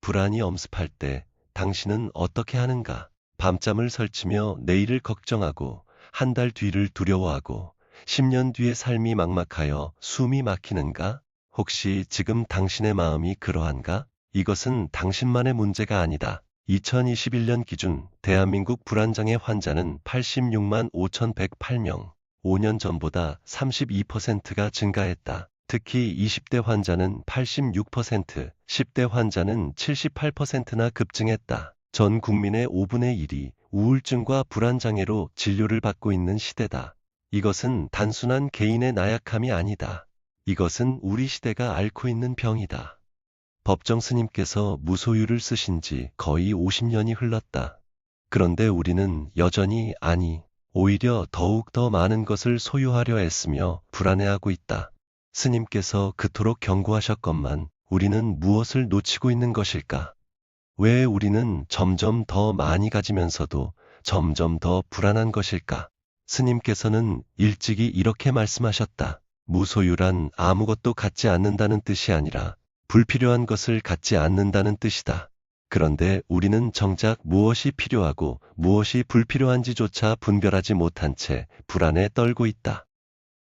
불안이 엄습할 때 당신은 어떻게 하는가? 밤잠을 설치며 내일을 걱정하고 한 달 뒤를 두려워하고 10년 뒤의 삶이 막막하여 숨이 막히는가? 혹시 지금 당신의 마음이 그러한가? 이것은 당신만의 문제가 아니다. 2021년 기준 대한민국 불안장애 환자는 86만 5,108명, 5년 전보다 32%가 증가했다. 특히 20대 환자는 86%, 10대 환자는 78%나 급증했다. 전 국민의 5분의 1이 우울증과 불안장애로 진료를 받고 있는 시대다. 이것은 단순한 개인의 나약함이 아니다. 이것은 우리 시대가 앓고 있는 병이다. 법정 스님께서 무소유를 쓰신 지 거의 50년이 흘렀다. 그런데 우리는 여전히 오히려 더욱 더 많은 것을 소유하려 애쓰며 불안해하고 있다. 스님께서 그토록 경고하셨건만 우리는 무엇을 놓치고 있는 것일까? 왜 우리는 점점 더 많이 가지면서도 점점 더 불안한 것일까? 스님께서는 일찍이 이렇게 말씀하셨다. 무소유란 아무것도 갖지 않는다는 뜻이 아니라 불필요한 것을 갖지 않는다는 뜻이다. 그런데 우리는 정작 무엇이 필요하고 무엇이 불필요한지조차 분별하지 못한 채 불안에 떨고 있다.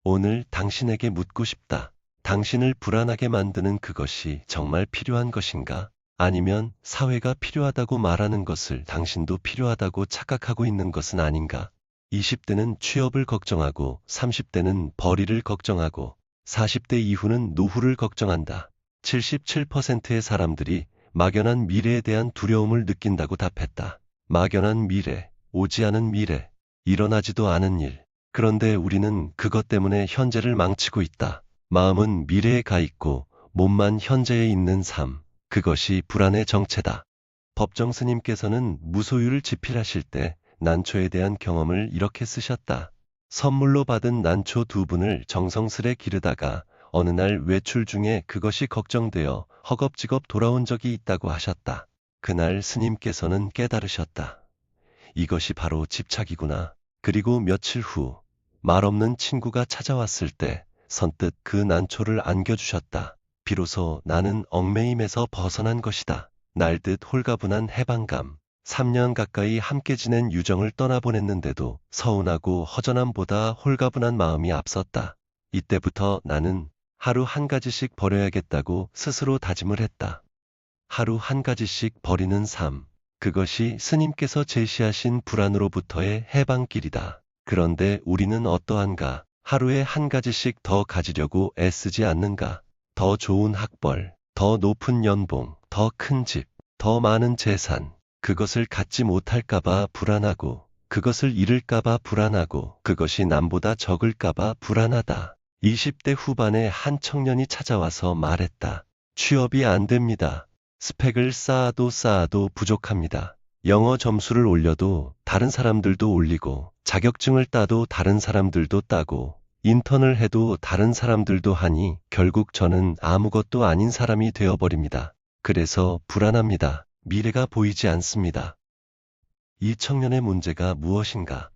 오늘 당신에게 묻고 싶다. 당신을 불안하게 만드는 그것이 정말 필요한 것인가? 아니면 사회가 필요하다고 말하는 것을 당신도 필요하다고 착각하고 있는 것은 아닌가? 20대는 취업을 걱정하고 30대는 벌이를 걱정하고 40대 이후는 노후를 걱정한다. 77%의 사람들이 막연한 미래에 대한 두려움을 느낀다고 답했다. 막연한 미래, 오지 않은 미래, 일어나지도 않은 일. 그런데 우리는 그것 때문에 현재를 망치고 있다. 마음은 미래에 가 있고 몸만 현재에 있는 삶. 그것이 불안의 정체다. 법정 스님께서는 무소유를 지필하실 때 난초에 대한 경험을 이렇게 쓰셨다. 선물로 받은 난초 2분을 정성스레 기르다가 어느 날 외출 중에 그것이 걱정되어 허겁지겁 돌아온 적이 있다고 하셨다. 그날 스님께서는 깨달으셨다. 이것이 바로 집착이구나. 그리고 며칠 후 말없는 친구가 찾아왔을 때 선뜻 그 난초를 안겨주셨다. 비로소 나는 얽매임에서 벗어난 것이다. 날듯 홀가분한 해방감. 3년 가까이 함께 지낸 유정을 떠나보냈는데도 서운하고 허전함보다 홀가분한 마음이 앞섰다. 이때부터 나는 하루 한 가지씩 버려야겠다고 스스로 다짐을 했다. 하루 한 가지씩 버리는 삶. 그것이 스님께서 제시하신 불안으로부터의 해방길이다. 그런데 우리는 어떠한가? 하루에 한 가지씩 더 가지려고 애쓰지 않는가? 더 좋은 학벌, 더 높은 연봉, 더 큰 집, 더 많은 재산. 그것을 갖지 못할까봐 불안하고, 그것을 잃을까봐 불안하고, 그것이 남보다 적을까봐 불안하다. 20대 후반에 한 청년이 찾아와서 말했다. 취업이 안 됩니다. 스펙을 쌓아도 부족합니다. 영어 점수를 올려도 다른 사람들도 올리고, 자격증을 따도 다른 사람들도 따고, 인턴을 해도 다른 사람들도 하니 결국 저는 아무것도 아닌 사람이 되어버립니다. 그래서 불안합니다. 미래가 보이지 않습니다. 이 청년의 문제가 무엇인가?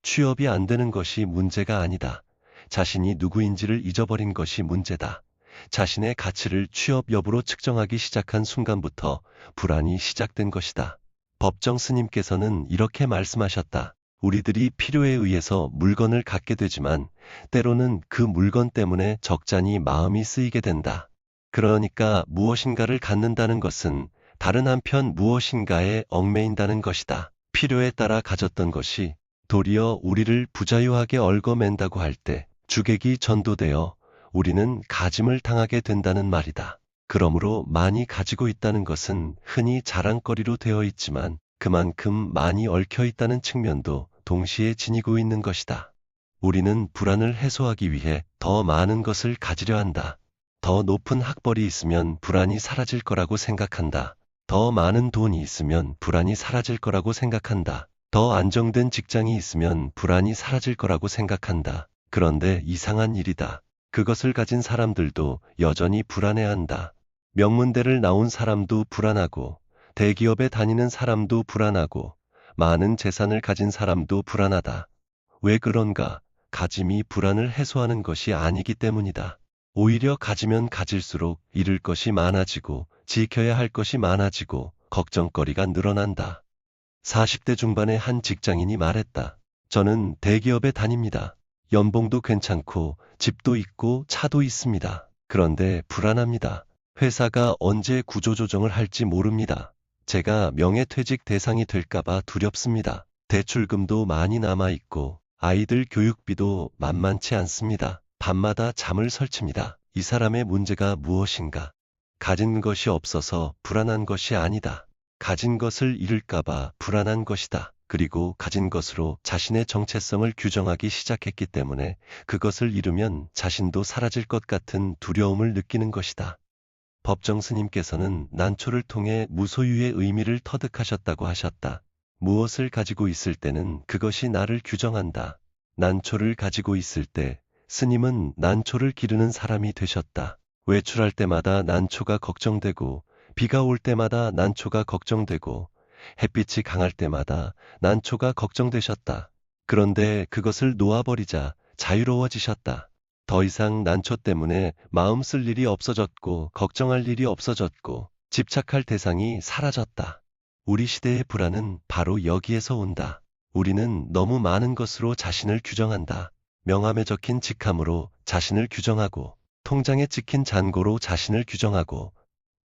취업이 안 되는 것이 문제가 아니다. 자신이 누구인지를 잊어버린 것이 문제다. 자신의 가치를 취업 여부로 측정하기 시작한 순간부터 불안이 시작된 것이다. 법정 스님께서는 이렇게 말씀하셨다. 우리들이 필요에 의해서 물건을 갖게 되지만 때로는 그 물건 때문에 적잖이 마음이 쓰이게 된다. 그러니까 무엇인가를 갖는다는 것은 다른 한편 무엇인가에 얽매인다는 것이다. 필요에 따라 가졌던 것이 도리어 우리를 부자유하게 얽어맨다고 할 때 주객이 전도되어 우리는 가짐을 당하게 된다는 말이다. 그러므로 많이 가지고 있다는 것은 흔히 자랑거리로 되어 있지만 그만큼 많이 얽혀 있다는 측면도 동시에 지니고 있는 것이다. 우리는 불안을 해소하기 위해 더 많은 것을 가지려 한다. 더 높은 학벌이 있으면 불안이 사라질 거라고 생각한다. 더 많은 돈이 있으면 불안이 사라질 거라고 생각한다. 더 안정된 직장이 있으면 불안이 사라질 거라고 생각한다. 그런데 이상한 일이다. 그것을 가진 사람들도 여전히 불안해한다. 명문대를 나온 사람도 불안하고, 대기업에 다니는 사람도 불안하고, 많은 재산을 가진 사람도 불안하다. 왜 그런가? 가짐이 불안을 해소하는 것이 아니기 때문이다. 오히려 가지면 가질수록 잃을 것이 많아지고 지켜야 할 것이 많아지고 걱정거리가 늘어난다. 40대 중반의 한 직장인이 말했다. 저는 대기업에 다닙니다. 연봉도 괜찮고 집도 있고 차도 있습니다. 그런데 불안합니다. 회사가 언제 구조조정을 할지 모릅니다. 제가 명예퇴직 대상이 될까봐 두렵습니다. 대출금도 많이 남아있고 아이들 교육비도 만만치 않습니다. 밤마다 잠을 설칩니다. 이 사람의 문제가 무엇인가? 가진 것이 없어서 불안한 것이 아니다. 가진 것을 잃을까봐 불안한 것이다. 그리고 가진 것으로 자신의 정체성을 규정하기 시작했기 때문에 그것을 잃으면 자신도 사라질 것 같은 두려움을 느끼는 것이다. 법정 스님께서는 난초를 통해 무소유의 의미를 터득하셨다고 하셨다. 무엇을 가지고 있을 때는 그것이 나를 규정한다. 난초를 가지고 있을 때 스님은 난초를 기르는 사람이 되셨다. 외출할 때마다 난초가 걱정되고 비가 올 때마다 난초가 걱정되고 햇빛이 강할 때마다 난초가 걱정되셨다. 그런데 그것을 놓아버리자 자유로워지셨다. 더 이상 난초 때문에 마음 쓸 일이 없어졌고 걱정할 일이 없어졌고 집착할 대상이 사라졌다. 우리 시대의 불안은 바로 여기에서 온다. 우리는 너무 많은 것으로 자신을 규정한다. 명함에 적힌 직함으로 자신을 규정하고 통장에 찍힌 잔고로 자신을 규정하고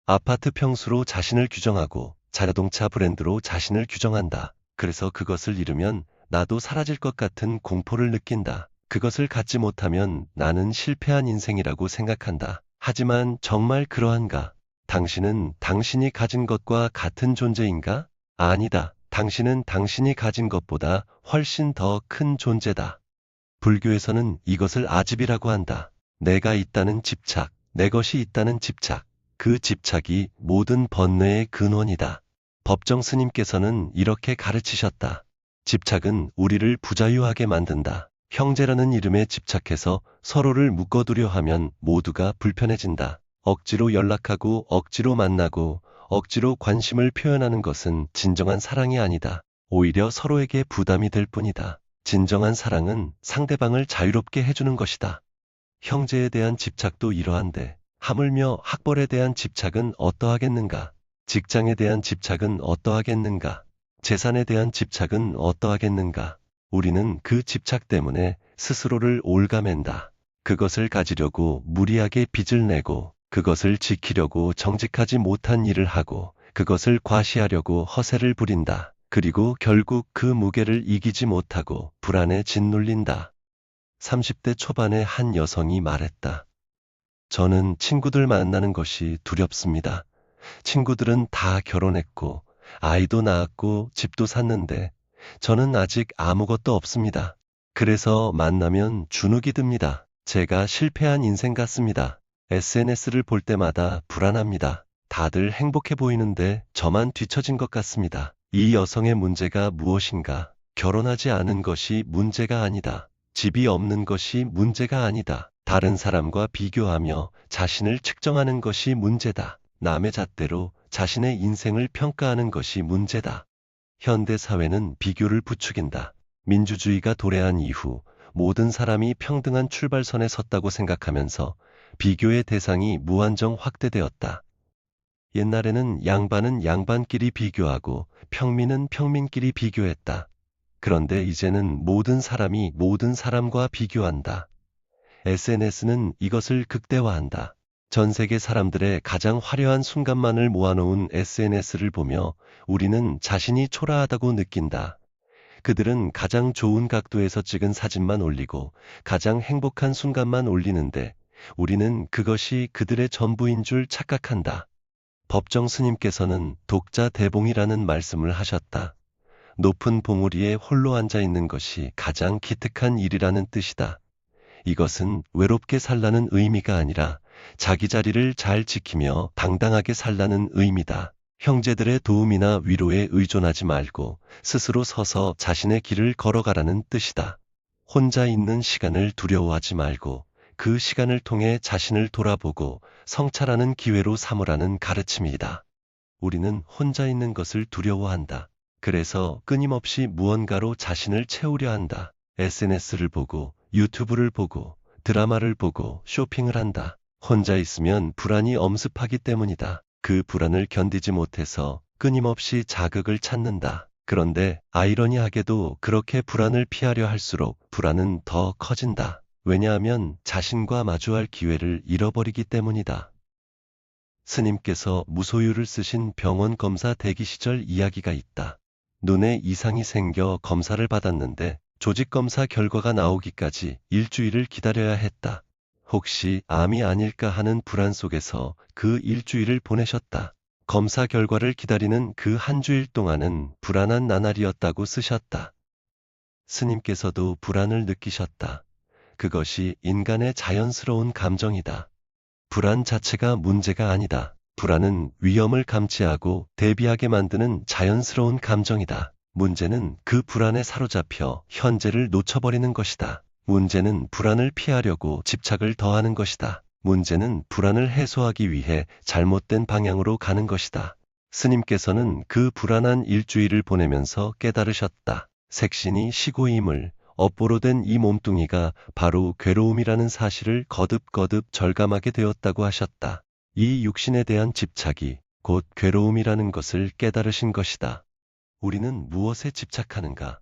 아파트 평수로 자신을 규정하고 자동차 브랜드로 자신을 규정한다. 그래서 그것을 잃으면 나도 사라질 것 같은 공포를 느낀다. 그것을 갖지 못하면 나는 실패한 인생이라고 생각한다. 하지만 정말 그러한가? 당신은 당신이 가진 것과 같은 존재인가? 아니다. 당신은 당신이 가진 것보다 훨씬 더 큰 존재다. 불교에서는 이것을 아집이라고 한다. 내가 있다는 집착, 내 것이 있다는 집착. 그 집착이 모든 번뇌의 근원이다. 법정 스님께서는 이렇게 가르치셨다. 집착은 우리를 부자유하게 만든다. 형제라는 이름에 집착해서 서로를 묶어두려 하면 모두가 불편해진다. 억지로 연락하고 억지로 만나고 억지로 관심을 표현하는 것은 진정한 사랑이 아니다. 오히려 서로에게 부담이 될 뿐이다. 진정한 사랑은 상대방을 자유롭게 해주는 것이다. 형제에 대한 집착도 이러한데 하물며 학벌에 대한 집착은 어떠하겠는가? 직장에 대한 집착은 어떠하겠는가? 재산에 대한 집착은 어떠하겠는가? 우리는 그 집착 때문에 스스로를 옭아맨다. 그것을 가지려고 무리하게 빚을 내고 그것을 지키려고 정직하지 못한 일을 하고 그것을 과시하려고 허세를 부린다. 그리고 결국 그 무게를 이기지 못하고 불안에 짓눌린다. 30대 초반의 한 여성이 말했다. 저는 친구들 만나는 것이 두렵습니다. 친구들은 다 결혼했고 아이도 낳았고 집도 샀는데 저는 아직 아무것도 없습니다. 그래서 만나면 주눅이 듭니다. 제가 실패한 인생 같습니다. SNS를 볼 때마다 불안합니다. 다들 행복해 보이는데 저만 뒤처진 것 같습니다. 이 여성의 문제가 무엇인가? 결혼하지 않은 것이 문제가 아니다. 집이 없는 것이 문제가 아니다. 다른 사람과 비교하며 자신을 측정하는 것이 문제다. 남의 잣대로 자신의 인생을 평가하는 것이 문제다. 현대 사회는 비교를 부추긴다. 민주주의가 도래한 이후 모든 사람이 평등한 출발선에 섰다고 생각하면서 비교의 대상이 무한정 확대되었다. 옛날에는 양반은 양반끼리 비교하고 평민은 평민끼리 비교했다. 그런데 이제는 모든 사람이 모든 사람과 비교한다. SNS는 이것을 극대화한다. 전 세계 사람들의 가장 화려한 순간만을 모아놓은 SNS를 보며 우리는 자신이 초라하다고 느낀다. 그들은 가장 좋은 각도에서 찍은 사진만 올리고 가장 행복한 순간만 올리는데 우리는 그것이 그들의 전부인 줄 착각한다. 법정 스님께서는 독자 대봉이라는 말씀을 하셨다. 높은 봉우리에 홀로 앉아 있는 것이 가장 기특한 일이라는 뜻이다. 이것은 외롭게 살라는 의미가 아니라 자기 자리를 잘 지키며 당당하게 살라는 의미다. 형제들의 도움이나 위로에 의존하지 말고 스스로 서서 자신의 길을 걸어가라는 뜻이다. 혼자 있는 시간을 두려워하지 말고 그 시간을 통해 자신을 돌아보고 성찰하는 기회로 삼으라는 가르침이다. 우리는 혼자 있는 것을 두려워한다. 그래서 끊임없이 무언가로 자신을 채우려 한다. SNS를 보고 유튜브를 보고 드라마를 보고 쇼핑을 한다. 혼자 있으면 불안이 엄습하기 때문이다. 그 불안을 견디지 못해서 끊임없이 자극을 찾는다. 그런데 아이러니하게도 그렇게 불안을 피하려 할수록 불안은 더 커진다. 왜냐하면 자신과 마주할 기회를 잃어버리기 때문이다. 스님께서 무소유를 쓰신 병원 검사 대기 시절 이야기가 있다. 눈에 이상이 생겨 검사를 받았는데 조직 검사 결과가 나오기까지 일주일을 기다려야 했다. 혹시 암이 아닐까 하는 불안 속에서 그 일주일을 보내셨다. 검사 결과를 기다리는 그 한 주일 동안은 불안한 나날이었다고 쓰셨다. 스님께서도 불안을 느끼셨다. 그것이 인간의 자연스러운 감정이다. 불안 자체가 문제가 아니다. 불안은 위험을 감지하고 대비하게 만드는 자연스러운 감정이다. 문제는 그 불안에 사로잡혀 현재를 놓쳐버리는 것이다. 문제는 불안을 피하려고 집착을 더하는 것이다. 문제는 불안을 해소하기 위해 잘못된 방향으로 가는 것이다. 스님께서는 그 불안한 일주일을 보내면서 깨달으셨다. 색신이 시고임을 업보로 된 이 몸뚱이가 바로 괴로움이라는 사실을 거듭거듭 절감하게 되었다고 하셨다. 이 육신에 대한 집착이 곧 괴로움이라는 것을 깨달으신 것이다. 우리는 무엇에 집착하는가?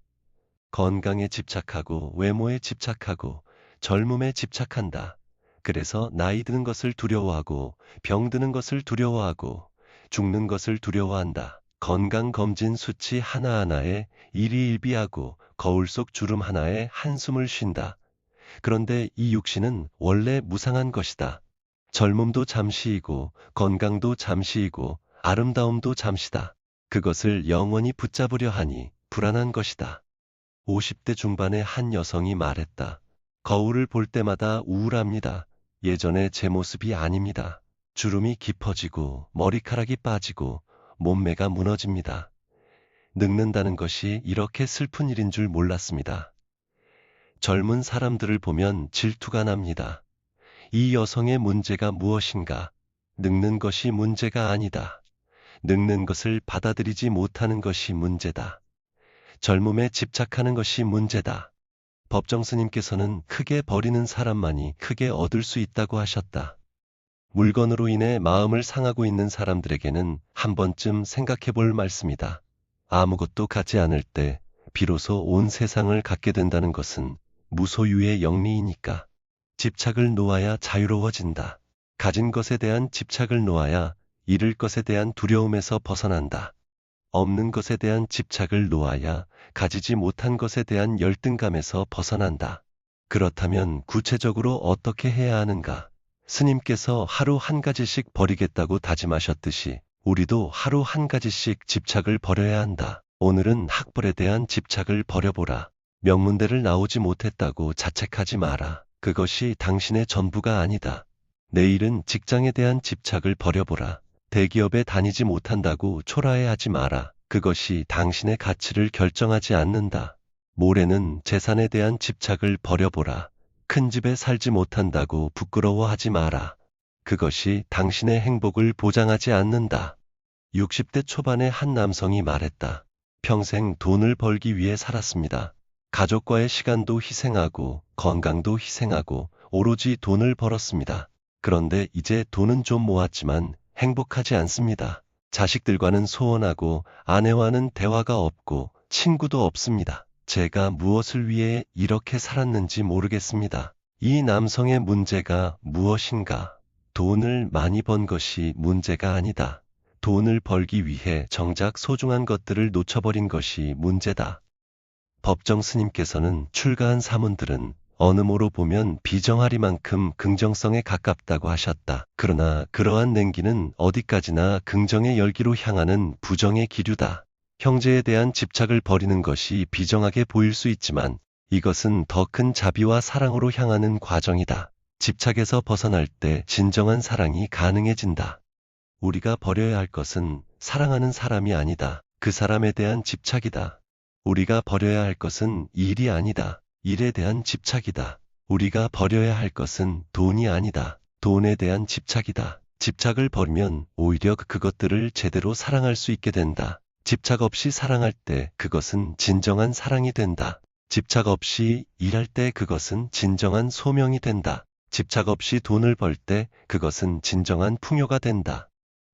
건강에 집착하고 외모에 집착하고 젊음에 집착한다. 그래서 나이 드는 것을 두려워하고 병드는 것을 두려워하고 죽는 것을 두려워한다. 건강검진 수치 하나하나에 일희일비하고 거울 속 주름 하나에 한숨을 쉰다. 그런데 이 육신은 원래 무상한 것이다. 젊음도 잠시이고 건강도 잠시이고 아름다움도 잠시다. 그것을 영원히 붙잡으려 하니 불안한 것이다. 50대 중반의 한 여성이 말했다. 거울을 볼 때마다 우울합니다. 예전의 제 모습이 아닙니다. 주름이 깊어지고 머리카락이 빠지고 몸매가 무너집니다. 늙는다는 것이 이렇게 슬픈 일인 줄 몰랐습니다. 젊은 사람들을 보면 질투가 납니다. 이 여성의 문제가 무엇인가? 늙는 것이 문제가 아니다. 늙는 것을 받아들이지 못하는 것이 문제다. 젊음에 집착하는 것이 문제다. 법정 스님께서는 크게 버리는 사람만이 크게 얻을 수 있다고 하셨다. 물건으로 인해 마음을 상하고 있는 사람들에게는 한 번쯤 생각해 볼 말씀이다. 아무것도 갖지 않을 때 비로소 온 세상을 갖게 된다는 것은 무소유의 영리이니까. 집착을 놓아야 자유로워진다. 가진 것에 대한 집착을 놓아야 잃을 것에 대한 두려움에서 벗어난다. 없는 것에 대한 집착을 놓아야 가지지 못한 것에 대한 열등감에서 벗어난다. 그렇다면 구체적으로 어떻게 해야 하는가? 스님께서 하루 한 가지씩 버리겠다고 다짐하셨듯이 우리도 하루 한 가지씩 집착을 버려야 한다. 오늘은 학벌에 대한 집착을 버려보라. 명문대를 나오지 못했다고 자책하지 마라. 그것이 당신의 전부가 아니다. 내일은 직장에 대한 집착을 버려보라. 대기업에 다니지 못한다고 초라해하지 마라. 그것이 당신의 가치를 결정하지 않는다. 모레는 재산에 대한 집착을 버려보라. 큰 집에 살지 못한다고 부끄러워하지 마라. 그것이 당신의 행복을 보장하지 않는다. 60대 초반의 한 남성이 말했다. 평생 돈을 벌기 위해 살았습니다. 가족과의 시간도 희생하고 건강도 희생하고 오로지 돈을 벌었습니다. 그런데 이제 돈은 좀 모았지만 행복하지 않습니다. 자식들과는 소원하고 아내와는 대화가 없고 친구도 없습니다. 제가 무엇을 위해 이렇게 살았는지 모르겠습니다. 이 남성의 문제가 무엇인가? 돈을 많이 번 것이 문제가 아니다. 돈을 벌기 위해 정작 소중한 것들을 놓쳐버린 것이 문제다. 법정 스님께서는 출가한 사문들은 어느 모로 보면 비정하리만큼 긍정성에 가깝다고 하셨다. 그러나 그러한 냉기는 어디까지나 긍정의 열기로 향하는 부정의 기류다. 형제에 대한 집착을 버리는 것이 비정하게 보일 수 있지만 이것은 더 큰 자비와 사랑으로 향하는 과정이다. 집착에서 벗어날 때 진정한 사랑이 가능해진다. 우리가 버려야 할 것은 사랑하는 사람이 아니다. 그 사람에 대한 집착이다. 우리가 버려야 할 것은 일이 아니다. 일에 대한 집착이다. 우리가 버려야 할 것은 돈이 아니다. 돈에 대한 집착이다. 집착을 버리면 오히려 그것들을 제대로 사랑할 수 있게 된다. 집착 없이 사랑할 때 그것은 진정한 사랑이 된다. 집착 없이 일할 때 그것은 진정한 소명이 된다. 집착 없이 돈을 벌 때 그것은 진정한 풍요가 된다.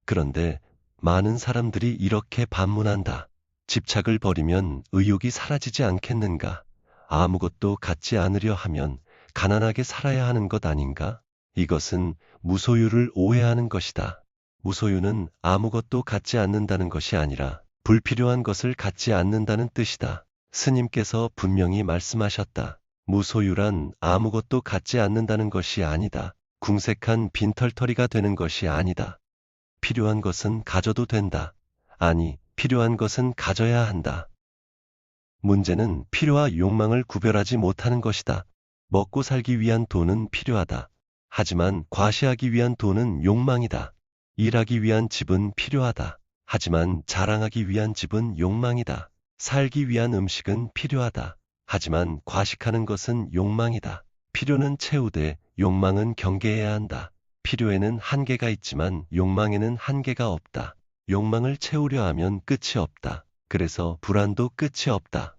그런데 많은 사람들이 이렇게 반문한다. 집착을 버리면 의욕이 사라지지 않겠는가? 아무것도 갖지 않으려 하면 가난하게 살아야 하는 것 아닌가? 이것은 무소유를 오해하는 것이다. 무소유는 아무것도 갖지 않는다는 것이 아니라 불필요한 것을 갖지 않는다는 뜻이다. 스님께서 분명히 말씀하셨다. 무소유란 아무것도 갖지 않는다는 것이 아니다. 궁색한 빈털터리가 되는 것이 아니다. 필요한 것은 가져도 된다. 아니, 필요한 것은 가져야 한다. 문제는 필요와 욕망을 구별하지 못하는 것이다. 먹고 살기 위한 돈은 필요하다. 하지만 과시하기 위한 돈은 욕망이다. 일하기 위한 집은 필요하다. 하지만 자랑하기 위한 집은 욕망이다. 살기 위한 음식은 필요하다. 하지만 과식하는 것은 욕망이다. 필요는 채우되 욕망은 경계해야 한다. 필요에는 한계가 있지만 욕망에는 한계가 없다. 욕망을 채우려 하면 끝이 없다. 그래서 불안도 끝이 없다.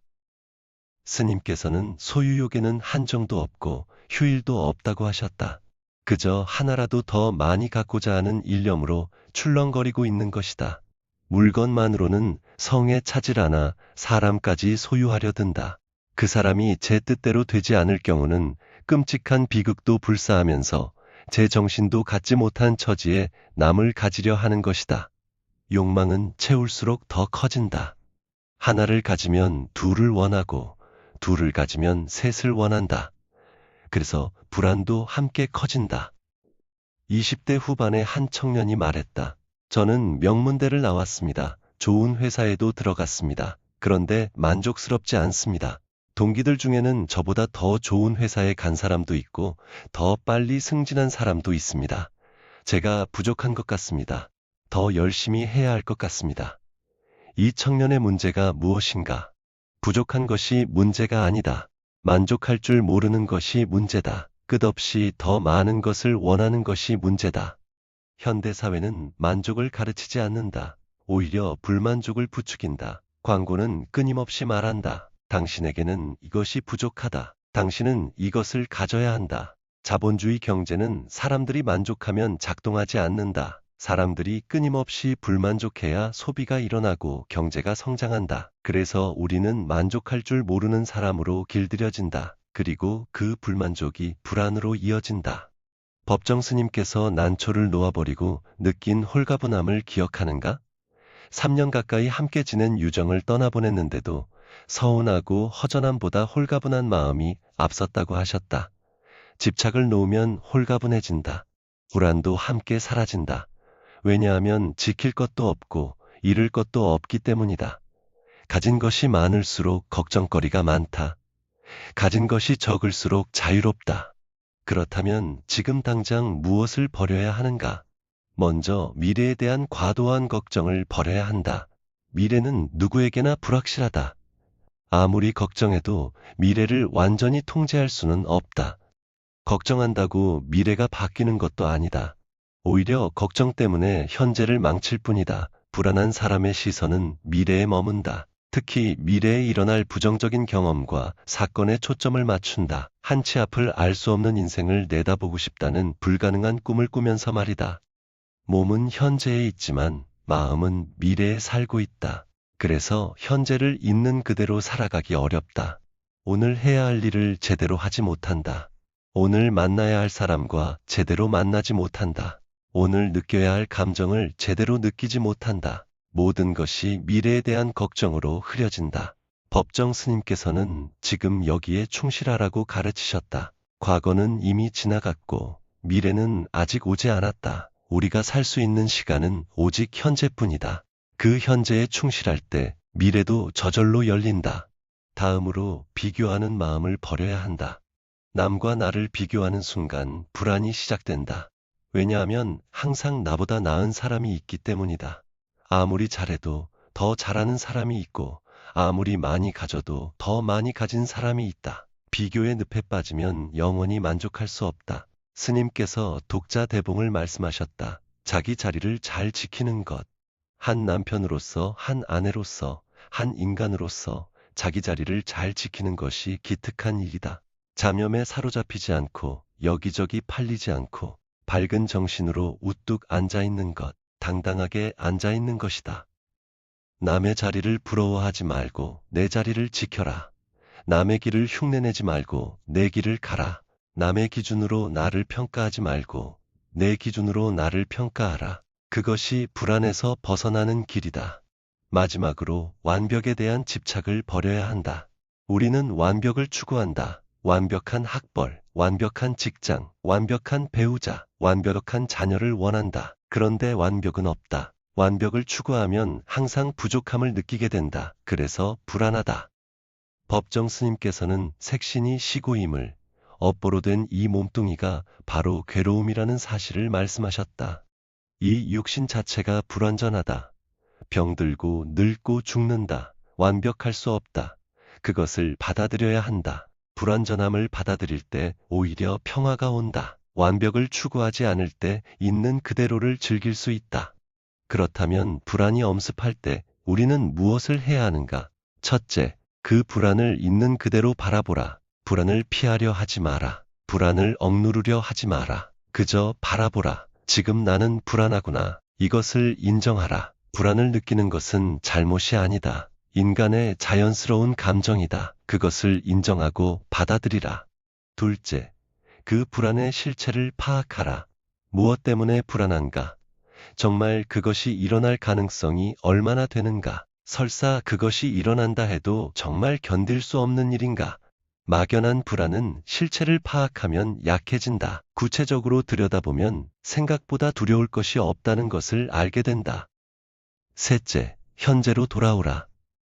스님께서는 소유욕에는 한정도 없고 휴일도 없다고 하셨다. 그저 하나라도 더 많이 갖고자 하는 일념으로 출렁거리고 있는 것이다. 물건만으로는 성에 차질 않아 사람까지 소유하려 든다. 그 사람이 제 뜻대로 되지 않을 경우는 끔찍한 비극도 불사하면서 제 정신도 갖지 못한 처지에 남을 가지려 하는 것이다. 욕망은 채울수록 더 커진다. 하나를 가지면 둘을 원하고 둘을 가지면 셋을 원한다. 그래서 불안도 함께 커진다. 20대 후반의 한 청년이 말했다. 저는 명문대를 나왔습니다. 좋은 회사에도 들어갔습니다. 그런데 만족스럽지 않습니다. 동기들 중에는 저보다 더 좋은 회사에 간 사람도 있고 더 빨리 승진한 사람도 있습니다. 제가 부족한 것 같습니다. 더 열심히 해야 할 것 같습니다. 이 청년의 문제가 무엇인가? 부족한 것이 문제가 아니다. 만족할 줄 모르는 것이 문제다. 끝없이 더 많은 것을 원하는 것이 문제다. 현대사회는 만족을 가르치지 않는다. 오히려 불만족을 부추긴다. 광고는 끊임없이 말한다. 당신에게는 이것이 부족하다. 당신은 이것을 가져야 한다. 자본주의 경제는 사람들이 만족하면 작동하지 않는다. 사람들이 끊임없이 불만족해야 소비가 일어나고 경제가 성장한다. 그래서 우리는 만족할 줄 모르는 사람으로 길들여진다. 그리고 그 불만족이 불안으로 이어진다. 법정 스님께서 난초를 놓아버리고 느낀 홀가분함을 기억하는가? 3년 가까이 함께 지낸 유정을 떠나보냈는데도 서운하고 허전함보다 홀가분한 마음이 앞섰다고 하셨다. 집착을 놓으면 홀가분해진다. 불안도 함께 사라진다. 왜냐하면 지킬 것도 없고 잃을 것도 없기 때문이다. 가진 것이 많을수록 걱정거리가 많다. 가진 것이 적을수록 자유롭다. 그렇다면 지금 당장 무엇을 버려야 하는가? 먼저 미래에 대한 과도한 걱정을 버려야 한다. 미래는 누구에게나 불확실하다. 아무리 걱정해도 미래를 완전히 통제할 수는 없다. 걱정한다고 미래가 바뀌는 것도 아니다. 오히려 걱정 때문에 현재를 망칠 뿐이다. 불안한 사람의 시선은 미래에 머문다. 특히 미래에 일어날 부정적인 경험과 사건에 초점을 맞춘다. 한치 앞을 알 수 없는 인생을 내다보고 싶다는 불가능한 꿈을 꾸면서 말이다. 몸은 현재에 있지만 마음은 미래에 살고 있다. 그래서 현재를 있는 그대로 살아가기 어렵다. 오늘 해야 할 일을 제대로 하지 못한다. 오늘 만나야 할 사람과 제대로 만나지 못한다. 오늘 느껴야 할 감정을 제대로 느끼지 못한다. 모든 것이 미래에 대한 걱정으로 흐려진다. 법정 스님께서는 지금 여기에 충실하라고 가르치셨다. 과거는 이미 지나갔고 미래는 아직 오지 않았다. 우리가 살 수 있는 시간은 오직 현재뿐이다. 그 현재에 충실할 때 미래도 저절로 열린다. 다음으로 비교하는 마음을 버려야 한다. 남과 나를 비교하는 순간 불안이 시작된다. 왜냐하면 항상 나보다 나은 사람이 있기 때문이다. 아무리 잘해도 더 잘하는 사람이 있고 아무리 많이 가져도 더 많이 가진 사람이 있다. 비교의 늪에 빠지면 영원히 만족할 수 없다. 스님께서 독자 대봉을 말씀하셨다. 자기 자리를 잘 지키는 것. 한 남편으로서, 한 아내로서, 한 인간으로서 자기 자리를 잘 지키는 것이 기특한 일이다. 잡념에 사로잡히지 않고 여기저기 팔리지 않고 밝은 정신으로 우뚝 앉아있는 것. 당당하게 앉아 있는 것이다. 남의 자리를 부러워하지 말고 내 자리를 지켜라. 남의 길을 흉내내지 말고 내 길을 가라. 남의 기준으로 나를 평가하지 말고 내 기준으로 나를 평가하라. 그것이 불안에서 벗어나는 길이다. 마지막으로 완벽에 대한 집착을 버려야 한다. 우리는 완벽을 추구한다. 완벽한 학벌, 완벽한 직장, 완벽한 배우자, 완벽한 자녀를 원한다. 그런데 완벽은 없다. 완벽을 추구하면 항상 부족함을 느끼게 된다. 그래서 불안하다. 법정 스님께서는 색신이 시고임을, 업보로 된 이 몸뚱이가 바로 괴로움이라는 사실을 말씀하셨다. 이 육신 자체가 불완전하다. 병들고 늙고 죽는다. 완벽할 수 없다. 그것을 받아들여야 한다. 불완전함을 받아들일 때 오히려 평화가 온다. 완벽을 추구하지 않을 때 있는 그대로를 즐길 수 있다. 그렇다면 불안이 엄습할 때 우리는 무엇을 해야 하는가? 첫째, 그 불안을 있는 그대로 바라보라. 불안을 피하려 하지 마라. 불안을 억누르려 하지 마라. 그저 바라보라. 지금 나는 불안하구나. 이것을 인정하라. 불안을 느끼는 것은 잘못이 아니다. 인간의 자연스러운 감정이다. 그것을 인정하고 받아들이라. 둘째, 그 불안의 실체를 파악하라. 무엇 때문에 불안한가? 정말 그것이 일어날 가능성이 얼마나 되는가? 설사 그것이 일어난다 해도 정말 견딜 수 없는 일인가? 막연한 불안은 실체를 파악하면 약해진다. 구체적으로 들여다보면 생각보다 두려울 것이 없다는 것을 알게 된다. 셋째, 현재로 돌아오라.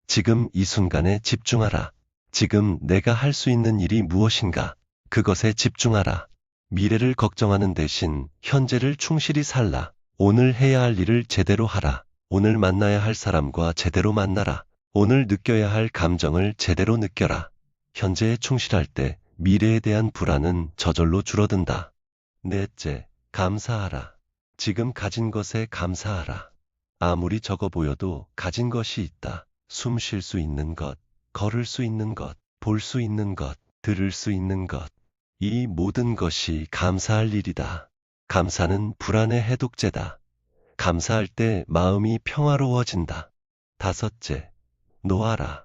지금 이 순간에 집중하라. 지금 내가 할 수 있는 일이 무엇인가? 그것에 집중하라. 미래를 걱정하는 대신 현재를 충실히 살라. 오늘 해야 할 일을 제대로 하라. 오늘 만나야 할 사람과 제대로 만나라. 오늘 느껴야 할 감정을 제대로 느껴라. 현재에 충실할 때 미래에 대한 불안은 저절로 줄어든다. 넷째, 감사하라. 지금 가진 것에 감사하라. 아무리 적어 보여도 가진 것이 있다. 숨 쉴 수 있는 것, 걸을 수 있는 것, 볼 수 있는 것, 들을 수 있는 것. 이 모든 것이 감사할 일이다. 감사는 불안의 해독제다. 감사할 때 마음이 평화로워진다. 다섯째, 놓아라.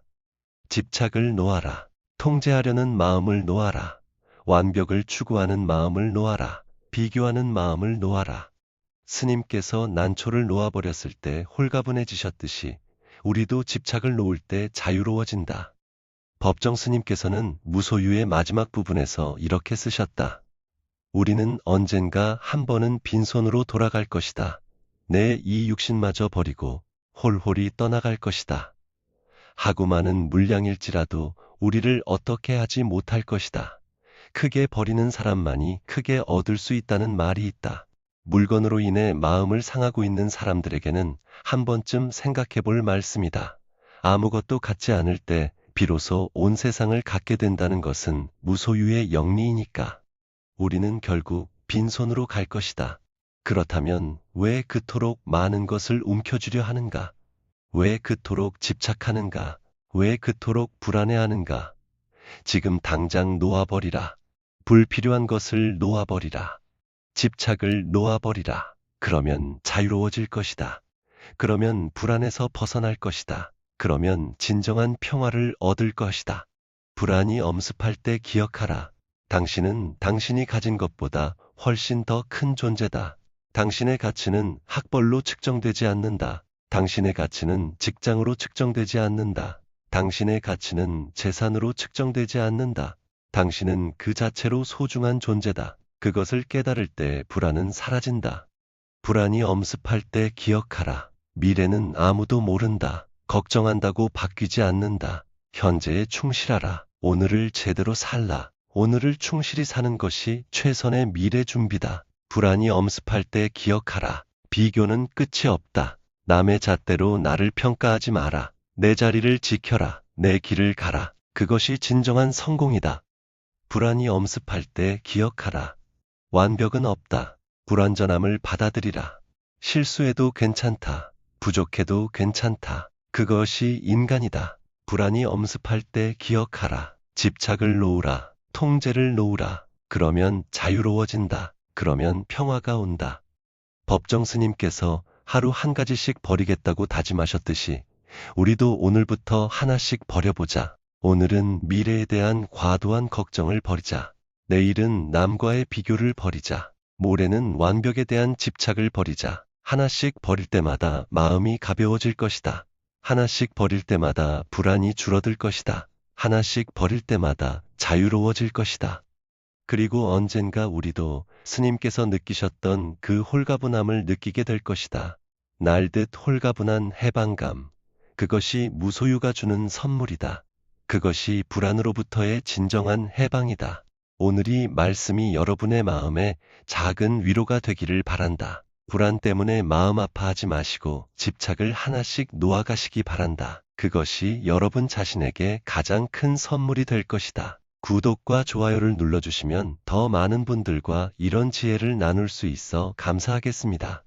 집착을 놓아라. 통제하려는 마음을 놓아라. 완벽을 추구하는 마음을 놓아라. 비교하는 마음을 놓아라. 스님께서 난초를 놓아버렸을 때 홀가분해지셨듯이 우리도 집착을 놓을 때 자유로워진다. 법정 스님께서는 무소유의 마지막 부분에서 이렇게 쓰셨다. 우리는 언젠가 한 번은 빈손으로 돌아갈 것이다. 내 이 육신마저 버리고 홀홀히 떠나갈 것이다. 하고 많은 물량일지라도 우리를 어떻게 하지 못할 것이다. 크게 버리는 사람만이 크게 얻을 수 있다는 말이 있다. 물건으로 인해 마음을 상하고 있는 사람들에게는 한 번쯤 생각해 볼 말씀이다. 아무것도 갖지 않을 때 비로소 온 세상을 갖게 된다는 것은 무소유의 영리이니까. 우리는 결국 빈손으로 갈 것이다. 그렇다면 왜 그토록 많은 것을 움켜쥐려 하는가? 왜 그토록 집착하는가? 왜 그토록 불안해하는가? 지금 당장 놓아버리라. 불필요한 것을 놓아버리라. 집착을 놓아버리라. 그러면 자유로워질 것이다. 그러면 불안에서 벗어날 것이다. 그러면 진정한 평화를 얻을 것이다. 불안이 엄습할 때 기억하라. 당신은 당신이 가진 것보다 훨씬 더 큰 존재다. 당신의 가치는 학벌로 측정되지 않는다. 당신의 가치는 직장으로 측정되지 않는다. 당신의 가치는 재산으로 측정되지 않는다. 당신은 그 자체로 소중한 존재다. 그것을 깨달을 때 불안은 사라진다. 불안이 엄습할 때 기억하라. 미래는 아무도 모른다. 걱정한다고 바뀌지 않는다. 현재에 충실하라. 오늘을 제대로 살라. 오늘을 충실히 사는 것이 최선의 미래 준비다. 불안이 엄습할 때 기억하라. 비교는 끝이 없다. 남의 잣대로 나를 평가하지 마라. 내 자리를 지켜라. 내 길을 가라. 그것이 진정한 성공이다. 불안이 엄습할 때 기억하라. 완벽은 없다. 불완전함을 받아들이라. 실수해도 괜찮다. 부족해도 괜찮다. 그것이 인간이다. 불안이 엄습할 때 기억하라. 집착을 놓으라. 통제를 놓으라. 그러면 자유로워진다. 그러면 평화가 온다. 법정 스님께서 하루 한 가지씩 버리겠다고 다짐하셨듯이 우리도 오늘부터 하나씩 버려보자. 오늘은 미래에 대한 과도한 걱정을 버리자. 내일은 남과의 비교를 버리자. 모레는 완벽에 대한 집착을 버리자. 하나씩 버릴 때마다 마음이 가벼워질 것이다. 하나씩 버릴 때마다 불안이 줄어들 것이다. 하나씩 버릴 때마다 자유로워질 것이다. 그리고 언젠가 우리도 스님께서 느끼셨던 그 홀가분함을 느끼게 될 것이다. 날듯 홀가분한 해방감. 그것이 무소유가 주는 선물이다. 그것이 불안으로부터의 진정한 해방이다. 오늘이 말씀이 여러분의 마음에 작은 위로가 되기를 바란다. 불안 때문에 마음 아파하지 마시고 집착을 하나씩 놓아가시기 바란다. 그것이 여러분 자신에게 가장 큰 선물이 될 것이다. 구독과 좋아요를 눌러주시면 더 많은 분들과 이런 지혜를 나눌 수 있어 감사하겠습니다.